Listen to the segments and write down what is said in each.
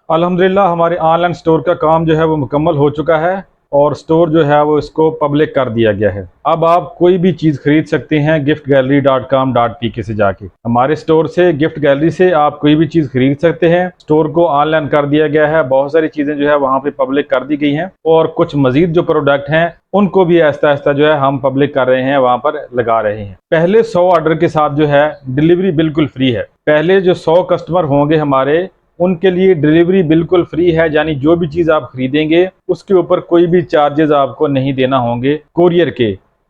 अल्हम्दुलिल्लाह हमारे online store का काम जो है वो मुकम्मल हो चुका है और स्टोर जो है वो इसको पब्लिक कर दिया गया है। अब आप कोई भी चीज़ खरीद सकते हैं giftgallery.com.pk से जाके। हमारे स्टोर से, गिफ्ट गैलरी से आप कोई भी चीज़ खरीद सकते हैं। स्टोर को ऑनलाइन कर दिया गया है, बहुत सारी चीज़ें जो है वहाँ पे पब्लिक कर दी गई हैं और कुछ मजीद जो प्रोडक्ट हैं उनको भी आहिस्ता आहिस्ता जो है हम पब्लिक कर रहे हैं, वहाँ पर लगा रहे हैं। पहले 100 ऑर्डर के साथ जो है डिलीवरी बिल्कुल फ्री है। पहले जो 100 कस्टमर होंगे हमारे, उनके लिए डिलीवरी बिल्कुल फ्री है, यानी जो भी चीज़ आप खरीदेंगे उसके ऊपर कोई भी चार्जेस आपको नहीं देना होंगे। कोरियर के,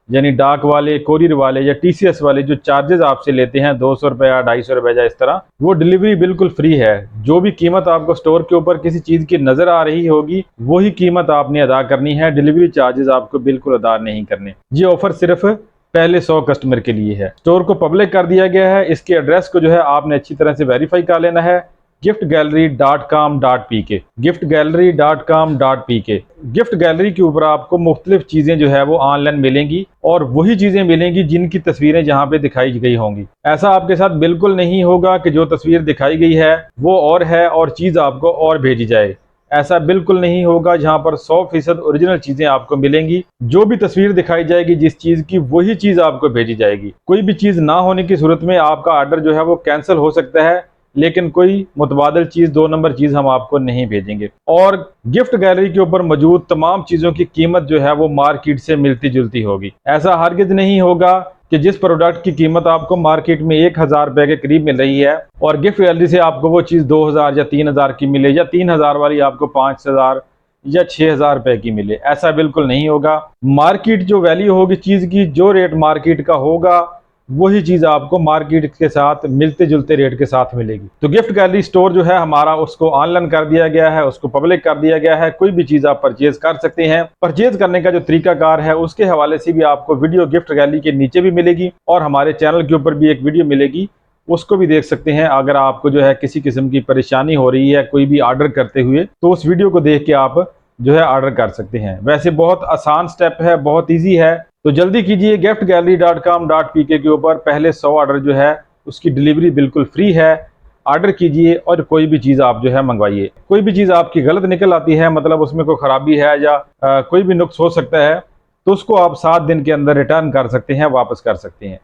यानी डाक वाले, कोरियर वाले या टीसीएस वाले जो चार्जेस आपसे लेते हैं 200 रुपया, 250 रुपया, इस तरह, वो डिलीवरी बिल्कुल फ्री है। जो भी कीमत आपको स्टोर के ऊपर किसी चीज़ की नज़र आ रही होगी वही कीमत आपने अदा करनी है, डिलीवरी चार्जेस आपको बिल्कुल अदा नहीं करने। ये ऑफर सिर्फ पहले 100 कस्टमर के लिए है। स्टोर को पब्लिक कर दिया गया है, इसके एड्रेस को जो है आपने अच्छी तरह से वेरीफाई कर लेना है। giftgallery.com.pk, giftgallery.com.pk। गिफ्ट गैलरी के ऊपर आपको मुख्तलिफ चीज़ें जो है वो ऑनलाइन मिलेंगी और वही चीज़ें मिलेंगी जिनकी तस्वीरें जहाँ पे दिखाई गई होंगी। ऐसा आपके साथ बिल्कुल नहीं होगा कि जो तस्वीर दिखाई गई है वो और है और चीज़ आपको और भेजी जाए। ऐसा बिल्कुल नहीं होगा। जहाँ पर 100% ओरिजिनल चीज़ें आपको मिलेंगी। जो भी तस्वीर दिखाई जाएगी जिस चीज़ की, वही चीज़ आपको भेजी जाएगी। कोई भी चीज़ ना होने की सूरत में आपका ऑर्डर जो है वो कैंसिल हो सकता है, लेकिन कोई मुतबादल चीज़, 2 नंबर चीज़ हम आपको नहीं भेजेंगे। और गिफ्ट गैलरी के ऊपर मौजूद तमाम चीज़ों की कीमत जो है वो मार्केट से मिलती जुलती होगी। ऐसा हरगिज़ नहीं होगा कि जिस प्रोडक्ट की कीमत आपको मार्केट में 1000 रुपये के करीब मिल रही है और गिफ्ट गैलरी से आपको वो चीज़ 2000 या 3000 की मिले, या 3000 वाली आपको 5000 या 6000 रुपये की मिले। ऐसा बिल्कुल नहीं होगा। मार्केट जो वैल्यू होगी चीज़ की, जो रेट मार्केट का होगा वही चीज़ आपको मार्केट के साथ मिलते जुलते रेट के साथ मिलेगी। तो गिफ्ट गैलरी स्टोर जो है हमारा, उसको ऑनलाइन कर दिया गया है, उसको पब्लिक कर दिया गया है। कोई भी चीज़ आप परचेज कर सकते हैं। परचेज करने का जो तरीकाकार है उसके हवाले से भी आपको वीडियो गिफ्ट गैलरी के नीचे भी मिलेगी और हमारे चैनल के ऊपर भी एक वीडियो मिलेगी, उसको भी देख सकते हैं। अगर आपको जो है किसी किस्म की परेशानी हो रही है कोई भी ऑर्डर करते हुए, तो उस वीडियो को देख के आप जो है ऑर्डर कर सकते हैं। वैसे बहुत आसान स्टेप है, बहुत ईजी है। तो जल्दी कीजिए, giftgallery.com.pk के ऊपर पहले 100 ऑर्डर जो है उसकी डिलीवरी बिल्कुल फ्री है। ऑर्डर कीजिए और कोई भी चीज़ आप जो है मंगवाइए। कोई भी चीज़ आपकी गलत निकल आती है, मतलब उसमें कोई ख़राबी है या कोई भी नुक्स हो सकता है, तो उसको आप 7 दिन के अंदर रिटर्न कर सकते हैं, वापस कर सकते हैं।